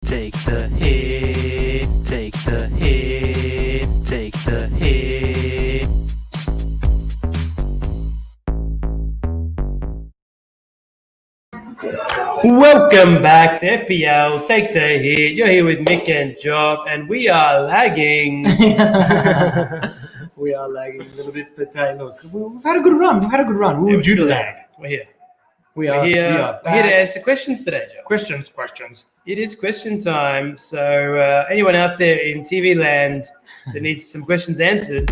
Take the hit, take the hit, take the hit. Welcome back to FPL, Take the Hit. You're here with Mick and Joff, and we are lagging. We are lagging a little bit, but hey, look, we've had a good run. We were due to lag. We're here. We're here to answer questions today, Joff. Questions. It is question time. So anyone out there in TV land that needs some questions answered,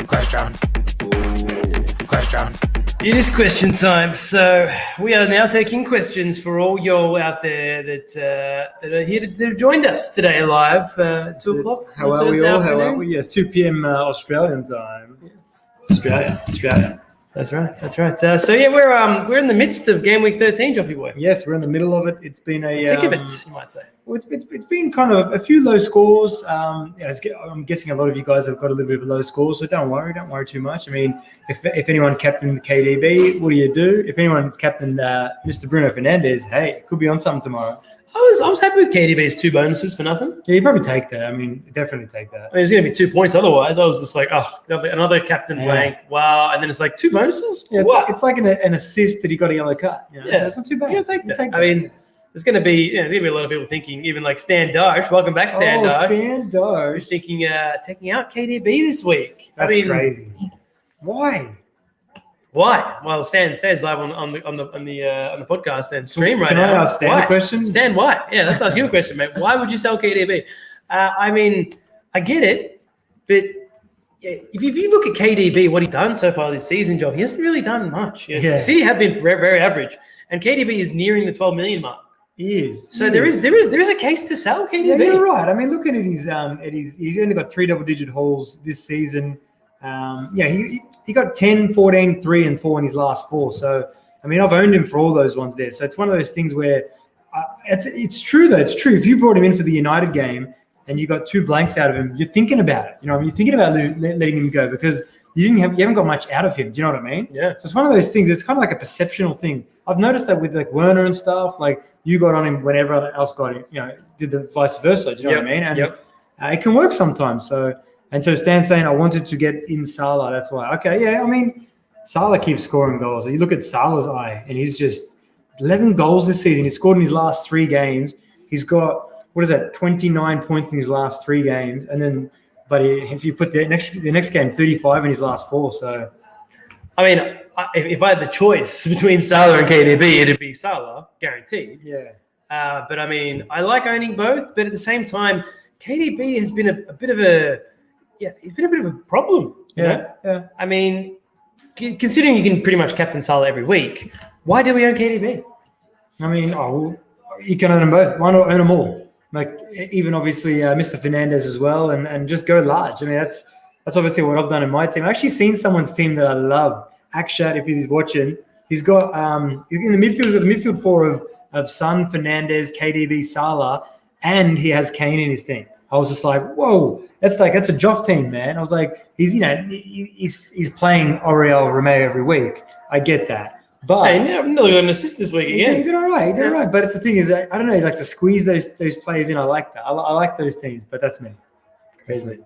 Question. it is question time. So we are now taking questions for all y'all out there that are here that have joined us today live, 2 o'clock. How are we all? How are we? Yes, 2 p.m. Australian time. Yes. Australia. That's right. So yeah, we're in the midst of Gameweek 13, Joffy boy. Yes, we're in the middle of it. It's been a Think of it, you might say. Well, it's been kind of a few low scores. I'm guessing a lot of you guys have got a little bit of low scores, so don't worry too much. I mean, if anyone captained KDB, what do? If anyone's captained Mr. Bruno Fernandes, hey, it could be on something tomorrow. I was happy with KDB's 2 bonuses for nothing. Yeah, you probably take that. I mean, definitely take that. I mean, it's going to be 2 points otherwise. I was just like, oh, another captain blank. Wow. And then it's like 2 bonuses? Yeah, wow. It's like an assist that he got a yellow card. You know? Yeah. So it's not too bad. You take that. I mean, there's going to be a lot of people thinking, even like Stan Darsh. Welcome back, Stan Darsh. Stan Darsh. Who's thinking taking out KDB this week. That's crazy. Why? Well, Stan's live on the podcast and stream right now. Can I ask Stan a question? Stan, why? Yeah, let's ask you a question, mate. Why would you sell KDB? I mean, I get it, but if you look at KDB, what he's done so far this season, Joe, he hasn't really done much. City have been very, very average, and KDB is nearing the 12 million mark. He is. So there is a case to sell KDB. Yeah, you're right. I mean, looking at he's only got 3 double-digit hauls this season. He got 10, 14, 3, and 4 in his last 4. So, I mean, I've owned him for all those ones there. So it's one of those things where it's true, though. It's true. If you brought him in for the United game and you got 2 blanks out of him, you're thinking about it. You're thinking about letting him go because you haven't got much out of him. Do you know what I mean? Yeah. So it's one of those things. It's kind of like a perceptional thing. I've noticed that with like Werner and stuff. Like you got on him when everyone else got him. Did the vice versa. Do you know what I mean? And it can work sometimes. So Stan's saying I wanted to get in Salah. That's why. Okay, yeah. I mean, Salah keeps scoring goals. You look at Salah's eye, and he's just 11 goals this season. He scored in his last 3 games. He's got 29 points in his last 3 games, and then, if you put the next game, 35 in his last 4. So, I mean, if I had the choice between Salah and KDB, it'd be Salah, guaranteed. Yeah. But I mean, I like owning both, but at the same time, KDB has been a bit of a problem. Yeah. I mean, considering you can pretty much captain Salah every week, why do we own KDB? I mean, you can own them both. Why not own them all? Like even obviously Mr. Fernandes as well, and just go large. I mean, that's obviously what I've done in my team. I've actually seen someone's team that I love. Akshat, if he's watching, he's got in the midfield. He's got the midfield 4 of Son, Fernandes, KDB, Salah, and he has Kane in his team. I was just like, whoa, that's a Joff team, man. I was like, he's playing Oriel Romeo every week. I get that. But I'm not going to assist this week again. He did all right. But it's the thing is that I don't know, like to squeeze those players in. I like that. I like those teams, but that's me. Crazy.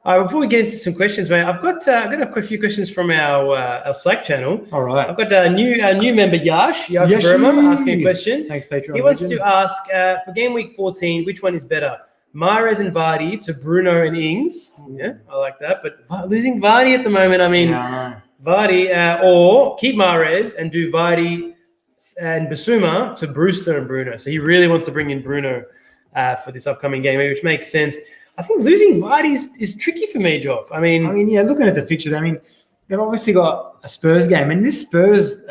All right, before we get into some questions, mate, I've got a few questions from our Slack channel. All right. I've got a new member, Yash Verma, asking a question. Thanks, Patreon. He wants to ask, for Gameweek 14, which one is better? Mahrez and Vardy to Bruno and Ings. Yeah, I like that. But losing Vardy at the moment, I mean, Vardy, or keep Mahrez and do Vardy and Basuma to Brewster and Bruno. So he really wants to bring in Bruno for this upcoming game, which makes sense. I think losing Vardy is tricky for me, Joff. I mean, looking at the fixtures, I mean, they've obviously got a Spurs game, and this Spurs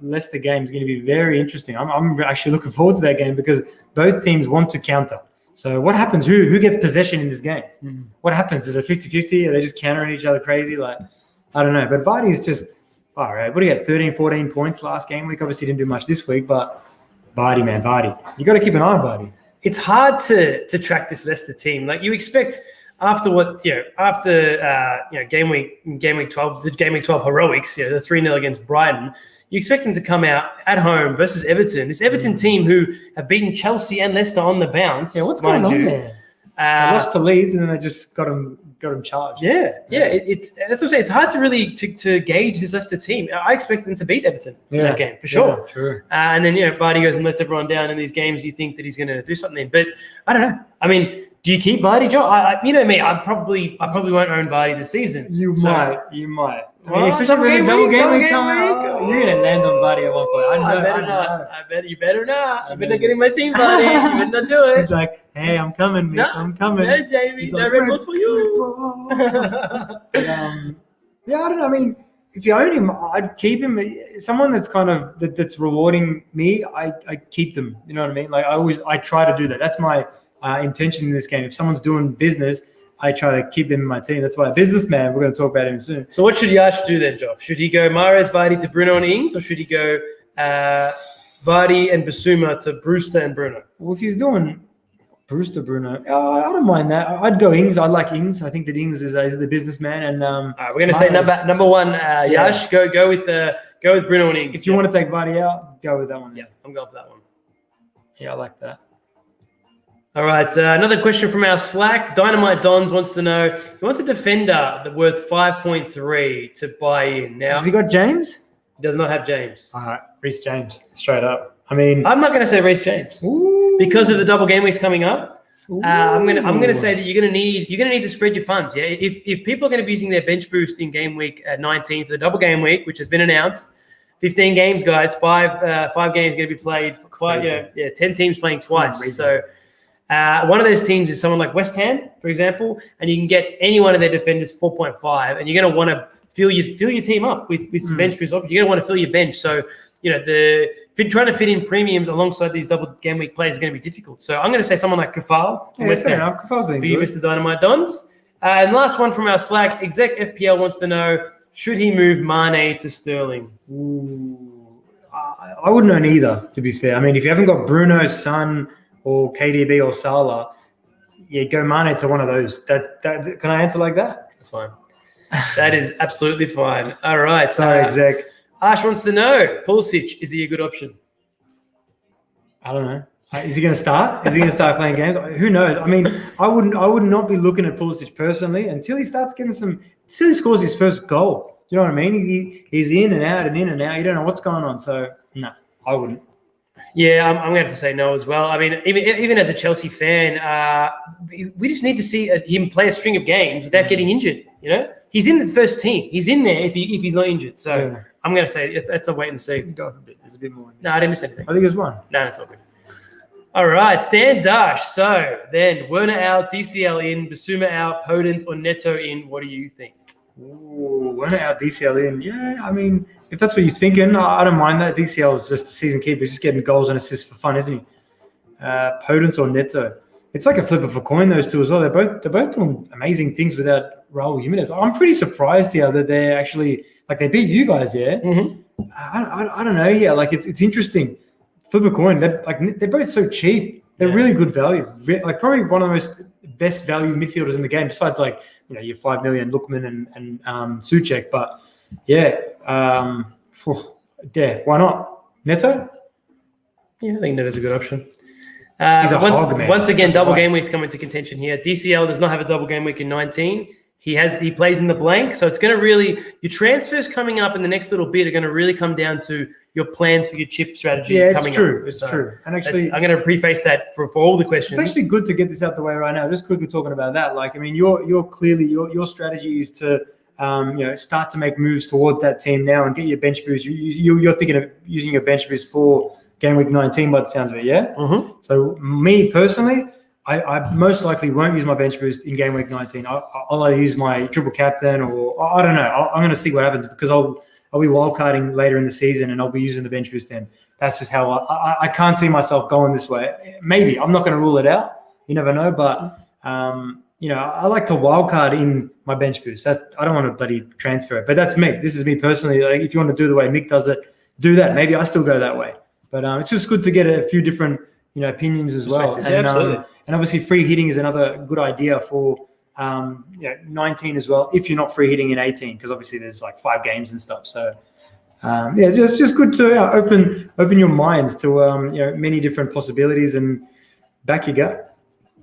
Leicester game is going to be very interesting. I'm actually looking forward to that game because both teams want to counter. So what happens? Who gets possession in this game? What happens? Is it 50-50? Are they just countering each other crazy? Like, I don't know. But Vardy's just, all right. What do you get? 13, 14 points last game week. Obviously didn't do much this week, but Vardy, man, Vardy. You got to keep an eye on Vardy. It's hard to track this Leicester team. Like you expect after game week 12, the game week 12 heroics, the 3-0 against Brighton, You expect them to come out at home versus Everton. This Everton team who have beaten Chelsea and Leicester on the bounce. Yeah, what's going on there? They lost to Leeds and then they just got them charged. It's that's what I'm saying. It's hard to really to gauge this Leicester team. I expect them to beat Everton in that game for sure. Yeah, true. And then Vardy goes and lets everyone down in these games. You think that he's going to do something, but I don't know. I mean, do you keep Vardy, Joe? You know me. I probably won't own Vardy this season. You might. I mean, especially with the double game week coming up, you're going to land on Vardy at one point. I better not. You better not. You better not get in my team, Vardy. You better not do it. He's like, hey, I'm coming, Mick. I'm coming. No, Jamie. He's No like, Red Bulls for you. Yeah, I don't know. I mean, if you own him, I'd keep him. Someone that's kind of that's rewarding me, I keep them. You know what I mean? Like I try to do that. That's my intention in this game. If someone's doing business, I try to keep him in my team. That's why a businessman. We're going to talk about him soon. So what should Yash do then, Joff? Should he go Mahrez, Vardy to Bruno and Ings, or should he go Vardy and Basuma to Brewster and Bruno? Well, if he's doing Brewster, Bruno, I don't mind that. I'd go Ings. I like Ings. I think that Ings is the businessman. And all right, we're going to say number one, Yash. Go with Bruno and Ings. If you want to take Vardy out, go with that one. Yeah, I'm going for that one. Yeah, I like that. All right, another question from our Slack. Dynamite Dons wants to know, he wants a defender that worth 5.3 to buy in. Now, has he got James? He does not have James. All right, Reece James, straight up. I mean, I'm not going to say Reece James because of the double game weeks coming up. I'm going to say that you're going to need to spread your funds. Yeah, if people are going to be using their bench boost in game week 19 for the double game week, which has been announced, 15 games, guys, five games going to be played. 10 teams playing twice. So. One of those teams is someone like West Ham, for example, and you can get any one of their defenders 4.5, and you're going to want to fill your team up with some bench boost options. You're going to want to fill your bench. So, trying to fit in premiums alongside these double game week players is going to be difficult. So I'm going to say someone like Kafal from West Ham Kafal's been for you, Mr. Dynamite Dons. And last one from our Slack, Exec FPL wants to know, should he move Mane to Sterling? I wouldn't own either, to be fair. I mean, if you haven't got Bruno, Son, or KDB or Salah, go Mane to one of those. That can I answer like that? That's fine. That is absolutely fine. All right. Sorry, Exec. Ash wants to know, Pulisic, is he a good option? I don't know. Is he going to start? Is he going to start playing games? Who knows? I mean, I would not be looking at Pulisic personally until he starts getting until he scores his first goal. Do you know what I mean? He's in and out and in and out. You don't know what's going on. So, no, I wouldn't. Yeah, I'm going to have to say no as well. I mean, even as a Chelsea fan, we just need to see him play a string of games without getting injured. He's in the first team. He's in there if he's not injured. So I'm going to say it's a wait and see. Go up a bit. There's a bit more. No, I didn't miss anything. I think there's one. No, it's all good. All right, Stan Dash. So then Werner out, DCL in, Basuma out, Podence or Neto in. What do you think? Ooh, Werner out, DCL in. Yeah, I mean, if that's what you're thinking, I don't mind that. DCL is just a season keeper. He's just getting goals and assists for fun, isn't he? Podence or Neto. It's like a flip of a coin, those two as well. They're both doing amazing things without Raul Jimenez. I'm pretty surprised here that they're actually, they beat you guys, yeah? Mm-hmm. I don't know here. It's interesting. Flip a coin. They're both so cheap. They're really good value. Probably one of the most best value midfielders in the game, besides your 5 million Lookman and Souček. But why not? Neto? Yeah, I think Neto's a good option. He's a hog, man. Once again, double game weeks come into contention here. DCL does not have a double game week in 19. He plays in the blank, so it's going to really, your transfers coming up in the next little bit are going to really come down to your plans for your chip strategy. It's true. And actually, I'm going to preface that for all the questions. It's actually good to get this out the way right now. Just quickly talking about that. You're clearly your strategy is to start to make moves towards that team now and get your bench boost. You're thinking of using your bench boost for game week 19 by the sounds of it, yeah? Mm-hmm. So me personally, I most likely won't use my bench boost in game week 19. I'll either use my triple captain or I don't know. I'm going to see what happens because I'll be wildcarding later in the season and I'll be using the bench boost then. That's just how I can't see myself going this way. Maybe. I'm not going to rule it out. You never know. But, I like to wildcard in my bench boost. I don't want to bloody transfer it. But that's me. This is me personally. If you want to do the way Mick does it, do that. Maybe I still go that way. But it's just good to get a few different opinions as well. Yeah, absolutely. And obviously free hitting is another good idea for 19 as well, if you're not free hitting in 18, because obviously there's 5 games and stuff. So It's just good to open your minds to many different possibilities and back you go.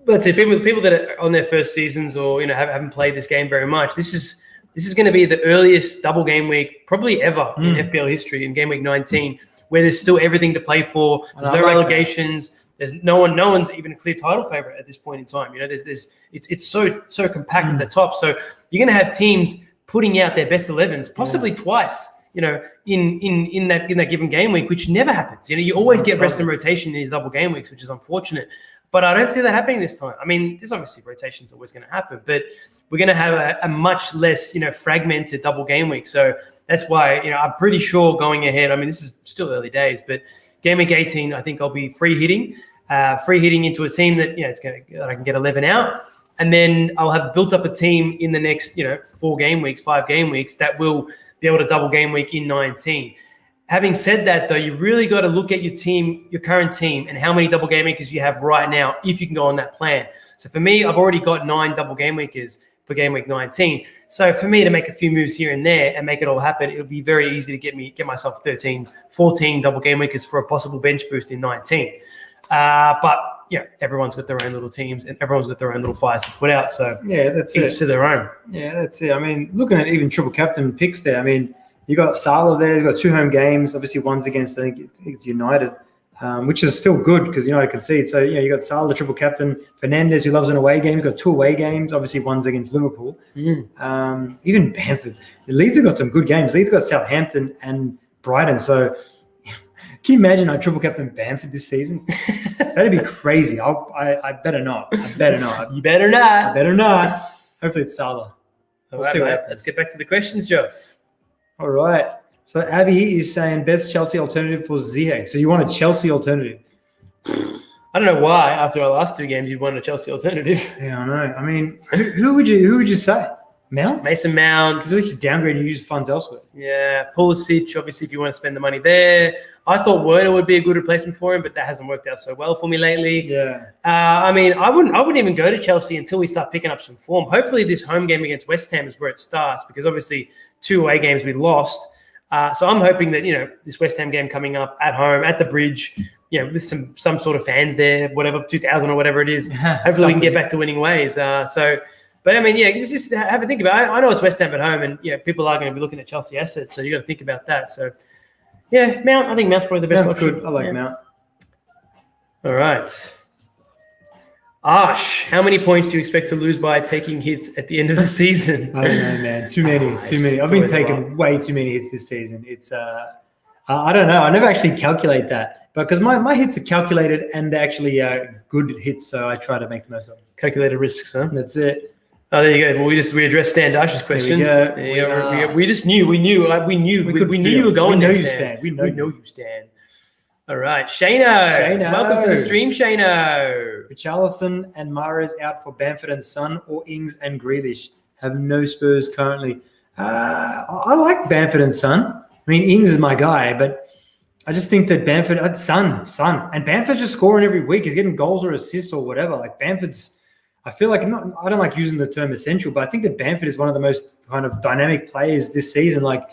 That's it. People that are on their first seasons or haven't played this game very much. This is going to be the earliest double game week probably ever in FPL history in game week 19, where there's still everything to play for. There's no relegations. There's no one's even a clear title favorite at this point in time. It's so compact at the top. So you're going to have teams putting out their best 11s, possibly twice. In that given game week, which never happens. You always get rest and rotation in these double game weeks, which is unfortunate. But I don't see that happening this time. I mean, there's obviously rotation's always going to happen, but we're going to have a much less, fragmented double game week. So that's why, I'm pretty sure going ahead. I mean, this is still early days, but game week 18, I think I'll be free hitting into a team that that I can get 11 out, and then I'll have built up a team in the next 5 game weeks that will be able to double game week in 19. Having said that, though, you really got to look at your current team, and how many double game weekers you have right now, if you can go on that plan. So for me, I've already got 9 double game weekers for game week 19. So for me to make a few moves here and there and make it all happen, it'll be very easy to get myself 13, 14 double game weekers for a possible bench boost in 19. But everyone's got their own little teams and everyone's got their own little fires to put out. So that's each to their own. Yeah, that's it. I mean, looking at even triple captain picks there, I mean, you got Salah there. You've got 2 home games. Obviously, one's against, I think it's United, which is still good because United concede. So, you got Salah, the triple captain. Fernandes, who loves an away game. You've got 2 away games. Obviously, one's against Liverpool. Even Bamford. Leeds have got some good games. Leeds got Southampton and Brighton. So, can you imagine I triple captain Bamford this season? That'd be crazy. I better not. I better not. You better not. I better not. Hopefully, it's Salah. We'll see what happens. Let's get back to the questions, Joff. All right. So Abby is saying best Chelsea alternative for Ziyech. So you want a Chelsea alternative? I don't know why after our last 2 games you'd want a Chelsea alternative. Yeah, I know. I mean, who would you say? Mount? Mason Mount. Because at least you downgrade and you use funds elsewhere. Yeah, Pulisic, obviously, if you want to spend the money there. I thought Werner would be a good replacement for him, but that hasn't worked out so well for me lately. Yeah. I mean, I wouldn't even go to Chelsea until we start picking up some form. Hopefully, this home game against West Ham is where it starts, because obviously 2 away games we lost. So I'm hoping that this West Ham game coming up at home at the Bridge, with some sort of fans there, whatever 2,000 or whatever it is. Hopefully we can get back to winning ways. But I mean, just have a think about it. I know it's West Ham at home, and people are going to be looking at Chelsea assets, so you got to think about that. So Mount. I think Mount's probably the best option. Good. I like Mount. All right. Ash, how many points do you expect to lose by taking hits at the end of the season? I don't know, man. Too many. I've been taking way too many hits this season. It's I don't know. I never actually calculate that, but because my hits are calculated and they're actually good hits, so I try to make the most of them. Calculated risks, huh? That's it. Oh, there you go. Well, we addressed Stan Dash's question. There we go. We just knew. We knew you were going there, Stan. We know you, Stan. All right, Shano. Welcome to the stream, Shano. Richarlison and Mahrez out for Bamford and Son, or Ings and Grealish. Have no Spurs currently. I like Bamford and Son. I mean, Ings is my guy, but I just think that Bamford, Son, and Bamford's just scoring every week. He's getting goals or assists or whatever. Like Bamford's, I feel like I don't like using the term essential, but I think that Bamford is one of the most kind of dynamic players this season. Like,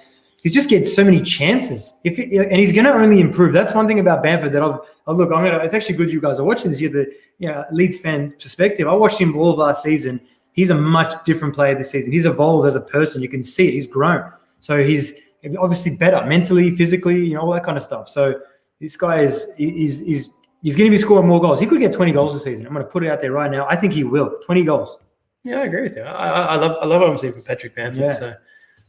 he just gets so many chances, and he's going to only improve. That's one thing about Bamford that it's actually good you guys are watching this. You're the Leeds fan perspective. I watched him all of last season. He's a much different player this season. He's evolved as a person. You can see it. He's grown. So he's obviously better mentally, physically, all that kind of stuff. So this guy is going to be scoring more goals. He could get 20 goals this season. I'm going to put it out there right now. I think he will. 20 goals. Yeah, I agree with you. I love what I'm seeing from Patrick Bamford. Yeah. So.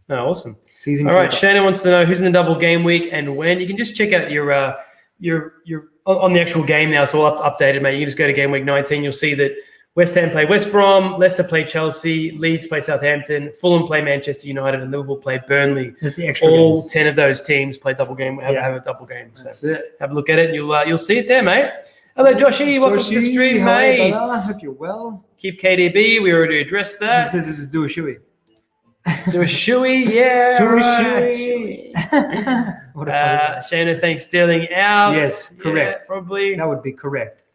No, awesome. Season. All right, Shannon wants to know who's in the double game week and when. You can just check out your on the actual game now. It's all updated, mate. You can just go to game week 19. You'll see that West Ham play West Brom, Leicester play Chelsea, Leeds play Southampton, Fulham play Manchester United, and Liverpool play Burnley. That's the extra all games. 10 of those teams play double game. Have a double game. So that's it. Have a look at it. You'll see it there, mate. Hello, Joshy. Welcome to the stream, mate. I hope you're well. Keep KDB. We already addressed that. This is do a shoey. Do a shoey, yeah. Do a shoey. Shana saying Sterling out. Yes, correct. Yeah, probably. That would be correct.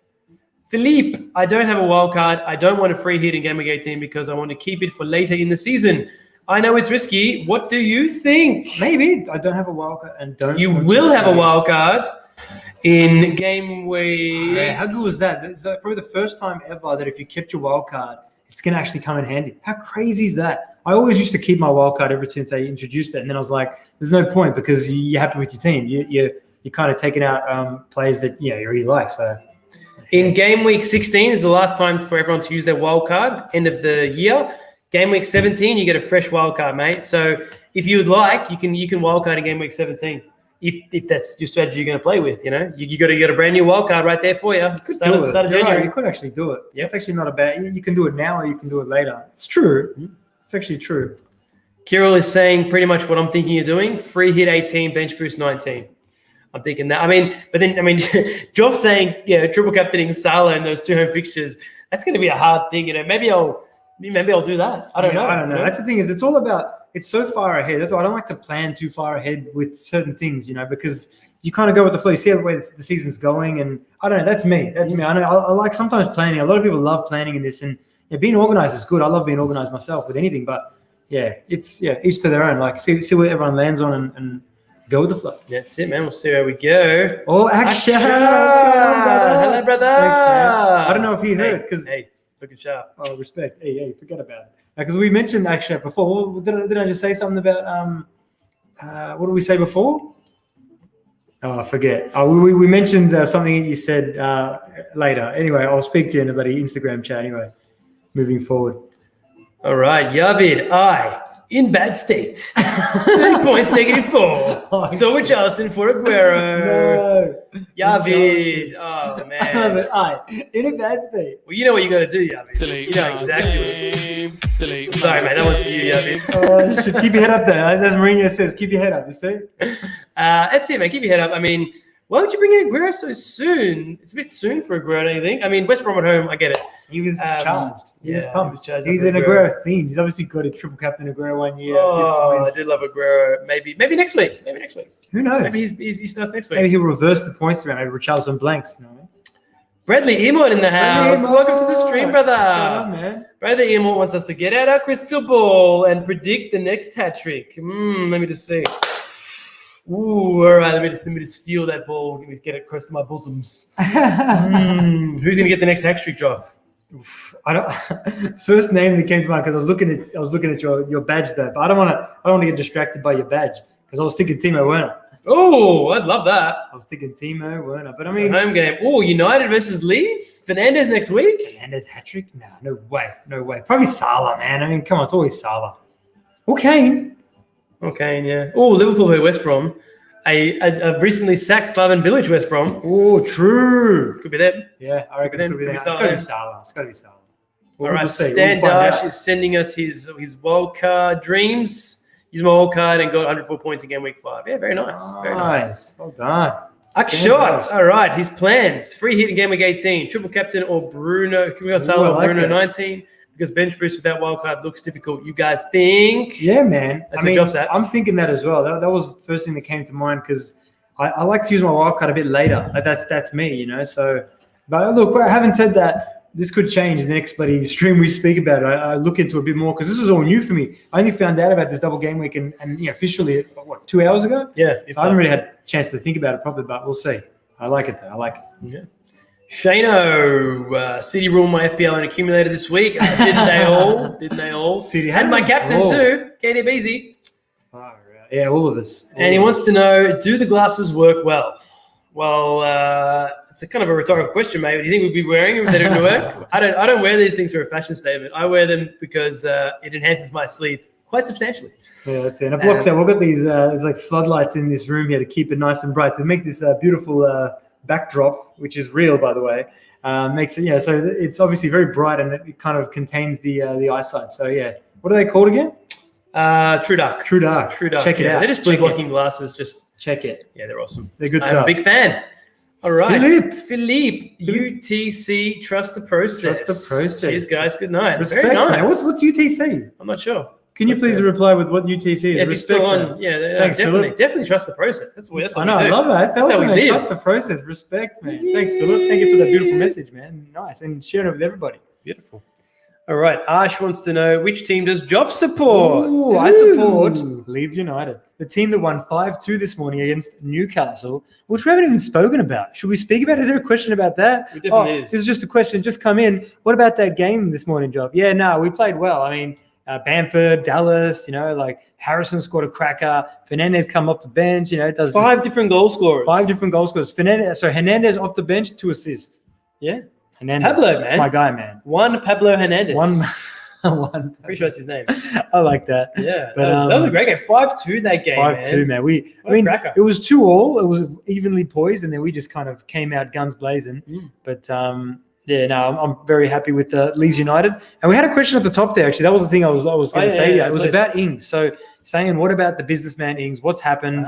Philippe, I don't have a wild card. I don't want a free hit in Game Week 18 because I want to keep it for later in the season. I know it's risky. What do you think? Maybe I don't have a wild card and don't. You will have a wild card in game week. Yeah, how good was that? It's probably the first time ever that if you kept your wild card, it's going to actually come in handy. How crazy is that? I always used to keep my wild card ever since they introduced it. And then I was like, there's no point because you're happy with your team. You're kind of taking out players that you really like. So in game week 16 is the last time for everyone to use their wild card, end of the year. Game week 17, you get a fresh wild card, mate. So if you would like, you can wild card in game week 17. If that's your strategy you're going to play with, you got a brand new wild card right there for you. Start of January. Right. You could actually do it. Yeah, it's actually not a bad. You can do it now or you can do it later. It's true. It's actually true. Kirill is saying pretty much what I'm thinking you're doing. Free hit 18, bench boost 19. I'm thinking that. Joff saying, triple captaining Salah in those 2 home fixtures. That's going to be a hard thing. Maybe I'll do that. I don't know. I don't know. That's the thing is it's all about. It's so far ahead. That's why I don't like to plan too far ahead with certain things, because you kind of go with the flow. You see the way the season's going, and I don't know. That's me. I know. I like sometimes planning. A lot of people love planning in this, and being organized is good. I love being organized myself with anything, but it's each to their own. Like see what everyone lands on and go with the flow. That's it, man. We'll see where we go. Oh, action! What's going on, brother? Hello, brother. Thanks, man. I don't know if he heard because looking sharp. Oh, respect. Hey, forget about it. Because we mentioned actually before. Did I just say something about what did we say before? Oh, I forget. We mentioned something that you said later. Anyway, I'll speak to you in the bloody Instagram chat. Anyway, moving forward. All right, Yavid, in bad state. 3 points, -4. So we're Justin for Aguero. No. Yavid. Oh, man. I love it. In a bad state. Well, you know what you got to do, Yavid. Delete. You know exactly what to do. Sorry, mate. That one's for you, Yavid. Should keep your head up there. As Mourinho says, keep your head up. You see? That's it, mate. Keep your head up. Why would you bring in Aguero so soon? It's a bit soon for Aguero, don't you think? West Brom at home, I get it. He was charged. He was pumped. Charged. He's an Aguero theme. He's obviously got a triple captain Aguero 1 year. Oh, I did love Aguero. Maybe next week. Who knows? Maybe he starts next week. Maybe he'll reverse the points around. Maybe Richarlison blanks. Bradley Emort in the house. Welcome to the stream, brother. What's going on, man? Bradley Emort wants us to get out our crystal ball and predict the next hat trick. Let me just see. Ooh, all right. Let me just feel that ball. Let me get it close to my bosoms. Who's gonna get the next hat trick, Joff? I don't. First name that came to mind because I was looking at your badge there, but I don't want to get distracted by your badge because I was thinking Timo Werner. Oh, I'd love that. I was thinking Timo Werner, but it's a home game. Oh, United versus Leeds. Fernandes next week. Fernandes hat trick? No way. Probably Salah, man. Come on, it's always Salah. Or Kane. Okay, yeah. Oh, Liverpool v West Brom. A recently sacked Slaven Bilic West Brom. Oh, true. Could be them. Yeah, I reckon it could be them. It's got to be Salah. All right, Stan Dash is sending us his wildcard dreams. Use my wildcard and got 104 points in game week 5. Yeah, very nice. Very nice. Well done. Akshat. All right, his plans. Free hit in game week 18. Triple captain or Bruno. Can we go Salah or Bruno 19? Because bench boost with that wild card looks difficult. You guys think? Yeah, man. That's what Joff's at. I'm thinking that as well. That was the first thing that came to mind because I like to use my wild card a bit later. That's me, So, but look, having said that, this could change in the next bloody stream we speak about it. I look into it a bit more because this was all new for me. I only found out about this double game week and officially 2 hours ago. Yeah, so I haven't really had a chance to think about it properly, but we'll see. I like it though. I like it. Yeah. Shano, City ruled my FPL and accumulated this week. Didn't they all? City and my captain too, KDBZ. Yeah, all of us. And he wants to know, do the glasses work well? Well, it's a kind of a rhetorical question, mate. Do you think we'd be wearing them if they didn't work? I don't wear these things for a fashion statement. I wear them because it enhances my sleep quite substantially. Yeah, that's it. And it blocks out. We've got these there's like floodlights in this room here to keep it nice and bright to make this beautiful backdrop, which is real, by the way, makes it, so it's obviously very bright and it kind of contains the eyesight. So, what are they called again? True Dark. Check it out. They're just blue blocking glasses. Just check it. Yeah, they're awesome. They're good stuff. I'm a big fan. All right. Philippe, UTC, trust the process. Cheers, guys. Good night. Respect, very nice. Man. What's UTC? I'm not sure. Can you please reply with what UTC is? If you're still on, Thanks, definitely trust the process. That's what I know. we do. I love that. That's how we live. Trust the process. Respect, man. Thanks, Philip. Thank you for that beautiful message, man. Nice. And sharing it with everybody. Beautiful. All right. Ash wants to know, which team does Joff support? Ooh, I support Leeds United, the team that won 5-2 this morning against Newcastle, which we haven't even spoken about. Should we speak about it? Is there a question about that? It definitely is. This is just a question. Just come in. What about that game this morning, Joff? Yeah, no, we played well. I mean, Bamford, Dallas, like Harrison scored a cracker. Fernandez come off the bench, does 5 different goal scorers. 5 different goal scorers. Hernandez off the bench, 2 assists. Yeah. Hernandez. Pablo, man. That's my guy, man. One Pablo Hernandez. One. Pretty sure that's his name. I like that. Yeah. But, that was a great game. 5-2 that game, 5-2, man. Cracker. It was 2-2. It was evenly poised, and then we just kind of came out guns blazing. But, I'm very happy with Leeds United. And we had a question at the top there, actually. That was the thing I was going to say. Yeah, it was about Ings. So saying, what about the businessman Ings? What's happened?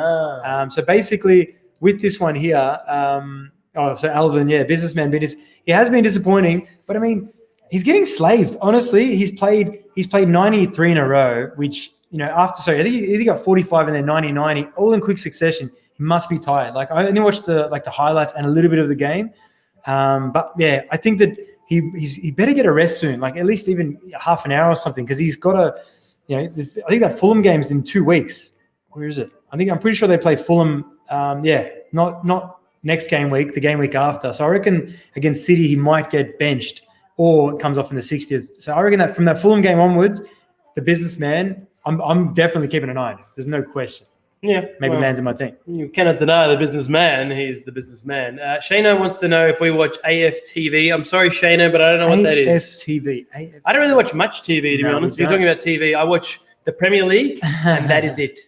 So basically, with this one here, so Alvin, businessman business. He has been disappointing, but I mean, he's getting slaved. Honestly, he's played 93 in a row, which I think he got 45 and then 90, all in quick succession. He must be tired. Like I only watched the highlights and a little bit of the game, but yeah, I think that he better get a rest soon, like at least even half an hour or something, because he's got a I think that Fulham game's in 2 weeks. Where is it? I'm pretty sure they play Fulham. Not next game week, the game week after. So I reckon against City, he might get benched or it comes off in the 60th. So I reckon that from that Fulham game onwards, the businessman, I'm definitely keeping an eye on it. There's no question. Yeah. Maybe lands in my team. You cannot deny the businessman. He's the businessman. Shano wants to know if we watch AFTV. I'm sorry, Shano, but I don't know what that is. AFTV. I don't really watch much TV, to be honest. If you're talking about TV, I watch the Premier League, and that is it.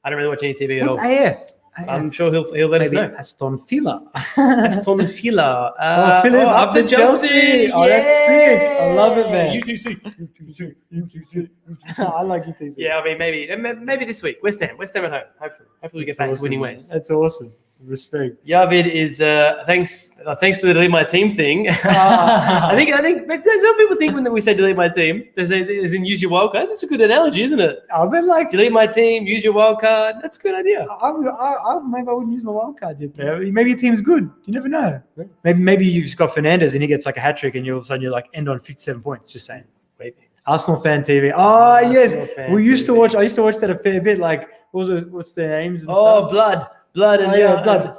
I don't really watch any TV at all. What's AF? I'm sure he'll let us know. Aston Villa. Aston Villa. Philip up to Chelsea. Oh, that's sick. I love it, man. UTC. I like UTC. Yeah, I mean, maybe this week. West Ham at home. Hopefully we get back to winning ways. That's awesome. Respect. Yavid is thanks for the delete my team thing. I think but some people think when we say delete my team, they say as in use your wild card. That's a good analogy, isn't it? I've been like delete my team, use your wild card. That's a good idea. Maybe I wouldn't use my wild card yet. There, maybe your team's good. You never know. Maybe you've just got Fernandez and he gets like a hat trick, and all of a sudden you're like end on 57 points. Just saying. Maybe. Arsenal fan TV. Oh yes, I used to watch that a fair bit. Like what's their names? And stuff? Blood and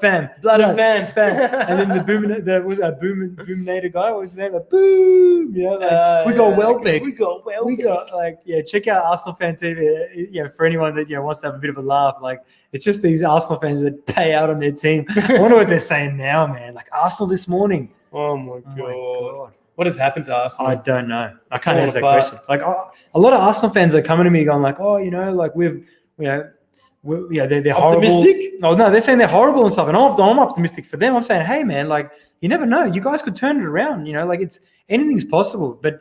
fan. And then the Boominator guy. What was his name? Boom. We got Welbeck. We got check out Arsenal fan TV. For anyone that wants to have a bit of a laugh, like it's just these Arsenal fans that pay out on their team. I wonder what they're saying now, man. Like Arsenal this morning. Oh my god. What has happened to Arsenal? I don't know. I can't answer that question. Like a lot of Arsenal fans are coming to me going like, they're optimistic? horrible. No, they're saying they're horrible and stuff. And I'm optimistic for them. I'm saying, hey, man, like you never know. You guys could turn it around. Like anything's possible. But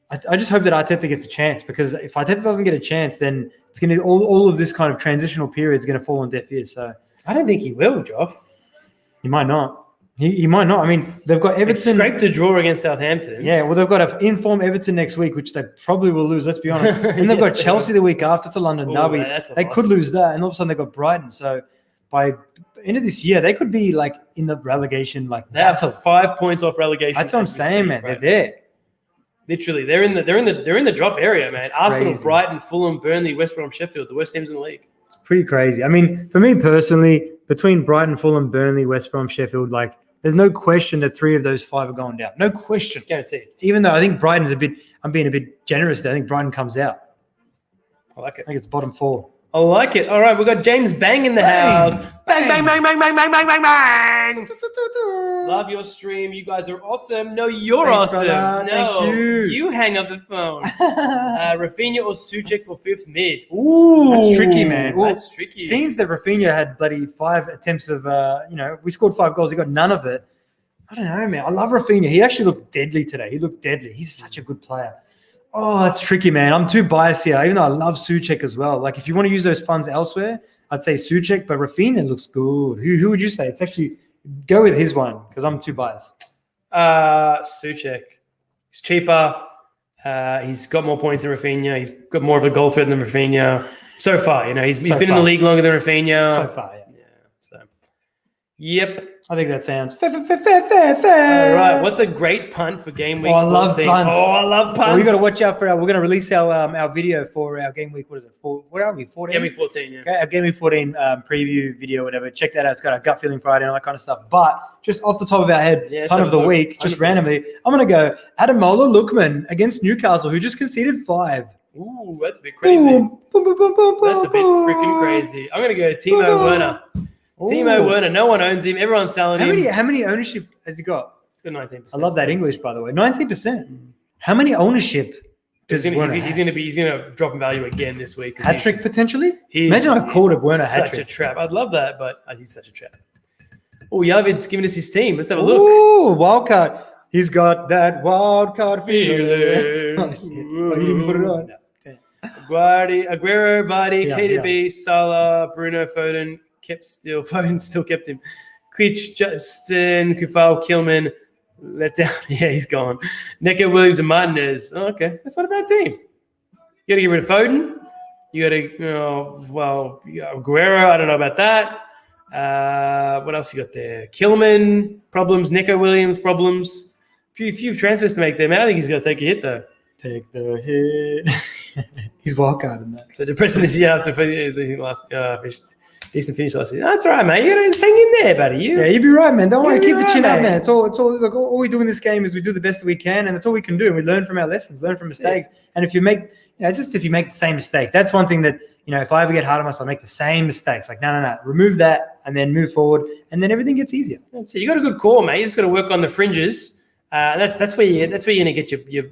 I just hope that Arteta gets a chance, because if Arteta doesn't get a chance, then it's going to all of this kind of transitional period is going to fall on deaf ears. So I don't think he will, Joff. He might not. He might not. I mean, they've got Everton. Scraped a draw against Southampton. Yeah, well, they've got an inform Everton next week, which they probably will lose, let's be honest. And they've got Chelsea the week after. It's a London derby. They could lose that, and all of a sudden they've got Brighton. So by end of this year, they could be like in the relegation. Like they have 5 points off relegation. That's what I'm saying, man. Right? They're there. Literally, they're in the drop area, man. That's Arsenal, crazy. Brighton, Fulham, Burnley, West Brom, Sheffield, the worst teams in the league. It's pretty crazy. I mean, for me personally, between Brighton, Fulham, Burnley, West Brom, Sheffield, like there's no question that 3 of those 5 are going down. No question. Guaranteed. I'm being a bit generous there. I think Brighton comes out. I like it. I think it's bottom 4. I like it. All right, we've got James Bang in the house. Bang, bang, bang, bang, bang, bang, bang, bang, bang. Love your stream. You guys are awesome. No, you're awesome. Brother. No, thank you. You hang up the phone. Rafinha or Souček for 5th mid. Ooh. That's tricky, man. That's tricky. Seems that Rafinha had bloody 5 attempts of, we scored 5 goals. He got none of it. I don't know, man. I love Rafinha. He actually looked deadly today. He looked deadly. He's such a good player. Oh, it's tricky, man. I'm too biased here, even though I love Souček as well. Like, if you want to use those funds elsewhere, I'd say Souček, but Rafinha looks good. Who would you say? It's actually, go with his one, because I'm too biased. Souček. He's cheaper. He's got more points than Rafinha. He's got more of a goal threat than Rafinha. So far, he's been in the league longer than Rafinha. So far, yeah. Yep. I think that sounds fair. All right. What's a great punt for game week? Oh, I love 14? punts. Oh, I love punts. Well, we got to watch out for we're going to release our video for our game week. What is it? What are we? 14? Game week 14, yeah. Okay, our Game Week 14 preview video, whatever. Check that out. It's got our gut feeling Friday and all that kind of stuff. But just off the top of our head, punt of the week, just randomly, I'm going to go Ademola Lookman against Newcastle, who just conceded 5. Ooh, that's a bit crazy. That's a bit freaking crazy. I'm going to go Timo Werner. Timo Werner. No one owns him. Everyone's selling him. How many ownership has he got? It's got 19%. I love that English, by the way. 19%. How many ownership? He's going to drop in value again this week. Hat trick potentially? Imagine I called it Werner hat trick. Such a trap. I'd love that, but he's such a trap. Oh, Yavid's giving us his team. Let's have a look. Ooh, wild card. He's got that wild card feeling. Oh, shit. Oh, you didn't put it on. No. Aguero, Vardy, KDB, Salah, Bruno, Foden, Foden still kept him. Klitsch, Justin, Kufal, Kilman, let down. Yeah, he's gone. Necker, Williams, and Martinez. Oh, okay, that's not a bad team. You got to get rid of Foden. You got to, Aguero. I don't know about that. What else you got there? Kilman problems. Necker, Williams problems. Few transfers to make there, man. I think he's going to take a hit though. Take the hit. He's wild carding that. So depressing this year after the last decent finish last season. That's all right, mate. You got to just hang in there, buddy. You'd be right, man. Don't worry. Keep the chin up, man. It's all. Look, all we do in this game is we do the best that we can, and that's all we can do. And we learn from our lessons, learn from mistakes. And if you make, it's just if you make the same mistakes. That's one thing that if I ever get hard on myself, I make the same mistakes. Like no, remove that, and then move forward, and then everything gets easier. That's it. You got a good core, mate. You just got to work on the fringes. That's where you're gonna get your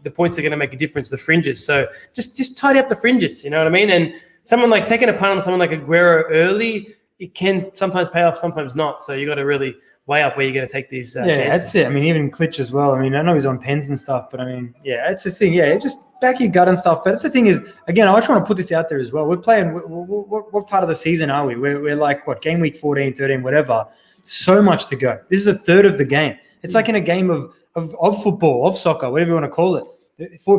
the points that are gonna make a difference. The fringes. So just tidy up the fringes. You know what I mean? And someone like taking a punt on someone like Aguero early, it can sometimes pay off, sometimes not. So you got to really weigh up where you're going to take these chances. That's it. I mean, even Klitsch as well. I mean, I know he's on pens and stuff, but I mean, it's the thing. Yeah, just back your gut and stuff. But that's the thing is, again, I just want to put this out there as well. We're playing. What part of the season are we? We're like game week 14, 13, whatever. So much to go. This is a third of the game. It's like in a game of football, of soccer, whatever you want to call it.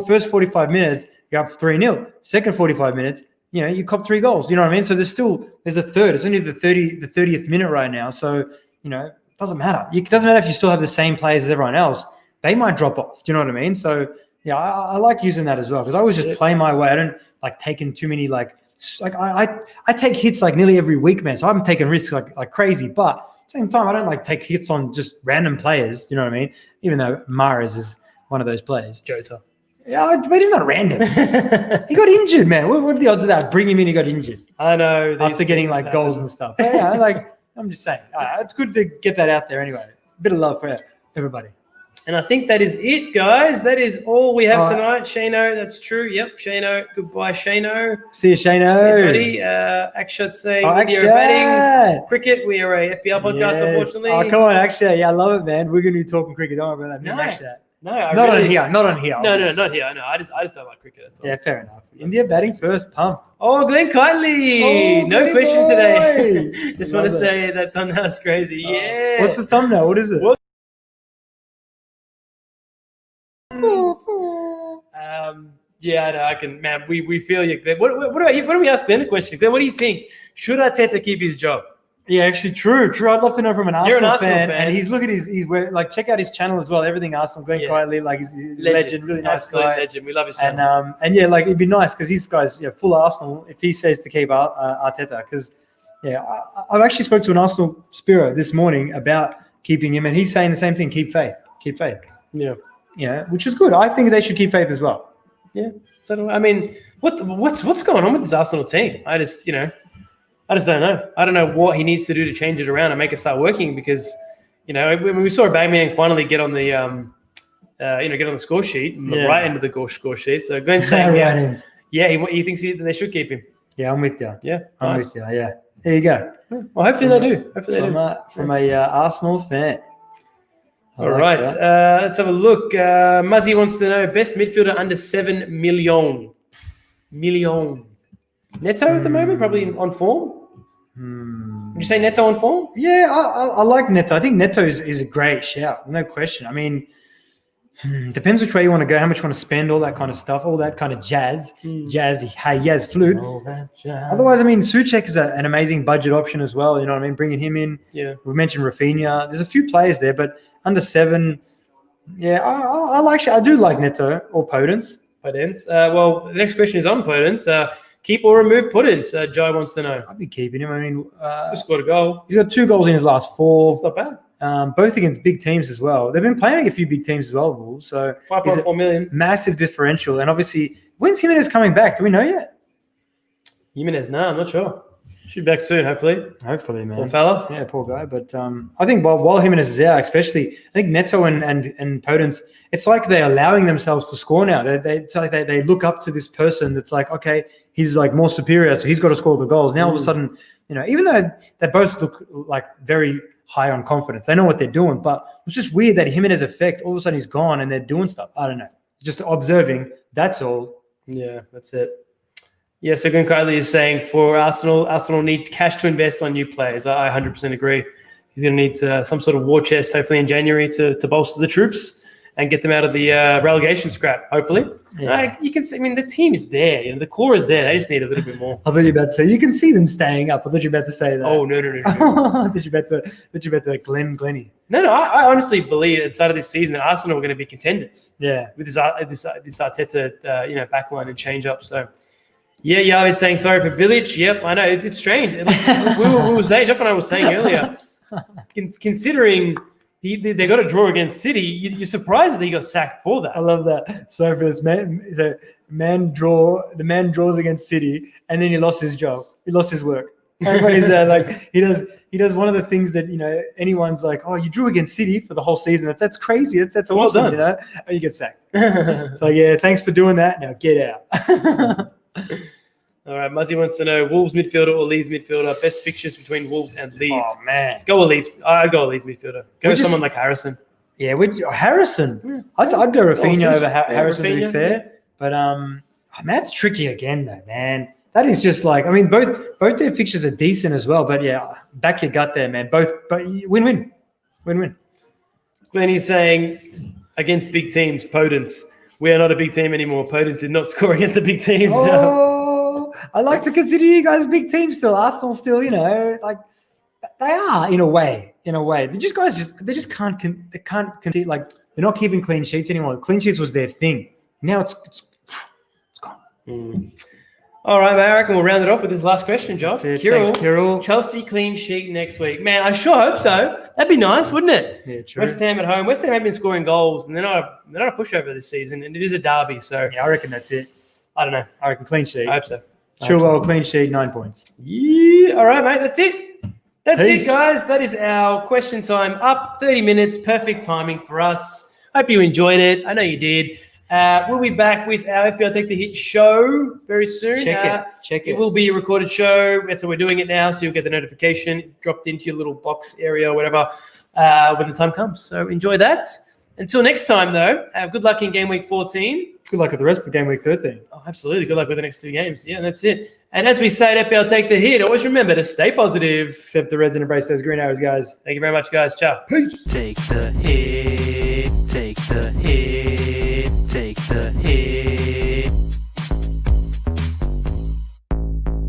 First 45 minutes, you're up 3-0. Second 45 minutes, you cop 3 goals. You know what I mean? So there's a third. It's only the 30th minute right now. So, it doesn't matter. It doesn't matter if you still have the same players as everyone else. They might drop off. Do you know what I mean? So, I like using that as well because I always just play my way. I don't like taking too many I take hits like nearly every week, man. So I'm taking risks like crazy. But at the same time, I don't take hits on just random players. You know what I mean? Even though Mahrez is one of those players. Jota. Yeah, but he's not random. He got injured, man. What are the odds of that? Bring him in, he got injured. I know. After getting goals and stuff. But I'm just saying. It's good to get that out there anyway. A bit of love for everybody. And I think that is it, guys. That is all we have tonight. Shano, that's true. Yep, Shano. Goodbye, Shano. See you, Shano. See you, buddy. Akshat saying India batting. Cricket, we are a FPL podcast, unfortunately. Oh, come on, Akshat. Yeah, I love it, man. We're going to be talking cricket. Don't worry about that. No, not on here. No, not here. No, I just don't like cricket. That's all. Yeah, fair enough. India batting first, pump. Oh, Glenn Kitely. No question today. Just want to say that thumbnail's crazy. Yeah. What's the thumbnail? What is it? I know. I can, man. We feel you, Glenn. What about you? Why don't we ask Glenn a question? Glenn, what do you think? Should Arteta keep his job? Yeah, actually, true. I'd love to know from an Arsenal fan. And he's check out his channel as well. Everything Arsenal. Glenn Kitely, he's a legend, really nice guy. Legend. We love his channel. And it'd be nice because these guys, full Arsenal. If he says to keep Arteta, because I've actually spoke to an Arsenal Spiro this morning about keeping him, and he's saying the same thing. Keep faith. Yeah. Which is good. I think they should keep faith as well. Yeah. So I mean, what's going on with this Arsenal team? I just don't know. I don't know what he needs to do to change it around and make it start working because, when we saw Aubameyang finally get on the, get on the score sheet, right end of the score sheet. So Glenn's saying, he thinks they should keep him. Yeah, I'm with you. Yeah, I'm with you. Yeah, there you go. Well, hopefully they do. From a Arsenal fan. All right, let's have a look. Muzzy wants to know best midfielder under 7 million. Neto at the moment, probably on form. Would you say Neto on form? Yeah, I like Neto. I think Neto is a great shout, no question. I mean, Depends which way you want to go, how much you want to spend, all that kind of stuff, all that kind of jazz, jazz flute. Otherwise, I mean, Souček is an amazing budget option as well. You know what I mean? Bringing him in. Yeah. We mentioned Rafinha. There's a few players there, but under 7, yeah, I do like Neto or Podence. Well, the next question is on Podence. Keep or remove Podence? Jai wants to know. I'd be keeping him. I mean, just scored a goal. He's got 2 goals in his last 4. It's not bad. Both against big teams as well. They've been playing a few big teams as well, Wolves. So 5.4 million. Massive differential. And obviously, when's Jimenez coming back? Do we know yet? Jimenez, no, I'm not sure. Should be back soon, hopefully. Hopefully, man. Poor fella. Yeah, poor guy. But I think while Jimenez is out, especially, I think Neto and Podence, it's like they're allowing themselves to score now. It's like they look up to this person that's like, okay, he's like more superior, so he's got to score the goals. Now all of a sudden, you know, even though they both look like very high on confidence, they know what they're doing. But it's just weird that Jimenez effect, all of a sudden he's gone and they're doing stuff. I don't know. Just observing. That's all. Yeah, that's it. Yeah, so Gun Kylie is saying for Arsenal need cash to invest on new players. I 100% agree. He's going to need some sort of war chest, hopefully in January, to bolster the troops and get them out of the relegation scrap, hopefully. Yeah. You can see, I mean, the team is there. You know, the core is there. They just need a little bit more. I thought you were about to say, you can see them staying up. I thought you were about to say that. Oh, no. Did you bet the Glennie? No, I honestly believe at the start of this season that Arsenal are going to be contenders. Yeah. With this Arteta, backline and change up. So, yeah, Yavid saying sorry for Bilic. Yep, I know. It's strange. We were saying, Jeff and I were saying earlier, considering they got a draw against City, you're surprised that he got sacked for that. I love that. So for this man, the man draws against City, and then he lost his job. He lost his work. Everybody's like he does one of the things that, you know, anyone's like, oh, you drew against City for the whole season. That's crazy. That's awesome. Well done. You know, and you get sacked. So yeah, thanks for doing that. Now get out. All right, Muzzy wants to know Wolves midfielder or Leeds midfielder. Best fixtures between Wolves and Leeds. Oh man, go with Leeds. I'd go with Leeds midfielder. Go with someone like Harrison. Yeah, Harrison. Yeah. I'd go Rafinha over Harrison, Rafinha, to be fair. Yeah. But that's tricky again, though, man. That is just like, I mean, both their fixtures are decent as well. But yeah, back your gut there, man. But win-win. Glennie's saying against big teams, Podence. We are not a big team anymore. Podence did not score against the big teams. Oh, I like to consider you guys big teams still. Arsenal still, you know, like they are in a way. They just can't concede. Like they're not keeping clean sheets anymore. Clean sheets was their thing. Now it's gone. All right, man, I reckon we'll round it off with this last question, Joff. Thanks, Kirill. Chelsea clean sheet next week. Man, I sure hope so. That'd be nice, wouldn't it? Yeah, true. West Ham at home. West Ham have been scoring goals, and they're not a pushover this season, and it is a derby. So yeah, I reckon that's it. I don't know. I reckon clean sheet. I hope so. Chilwell, clean sheet, 9 points. Yeah. All right, mate. That's it. That's Peace. it, guys. That is our question time up. 30 minutes. Perfect timing for us. Hope you enjoyed it. I know you did. We'll be back with our FPL Take the Hit show very soon. Check it. It will be a recorded show. That's how we're doing it now. So you'll get the notification dropped into your little box area or whatever when the time comes. So enjoy that. Until next time, though, good luck in Game Week 14. Good luck with the rest of Game Week 13. Oh, absolutely. Good luck with the next 2 games. Yeah, that's it. And as we say at FPL Take the Hit, always remember to stay positive. Accept the Reds and embrace those green arrows, guys. Thank you very much, guys. Ciao. Peace. Take the hit. Take the hit.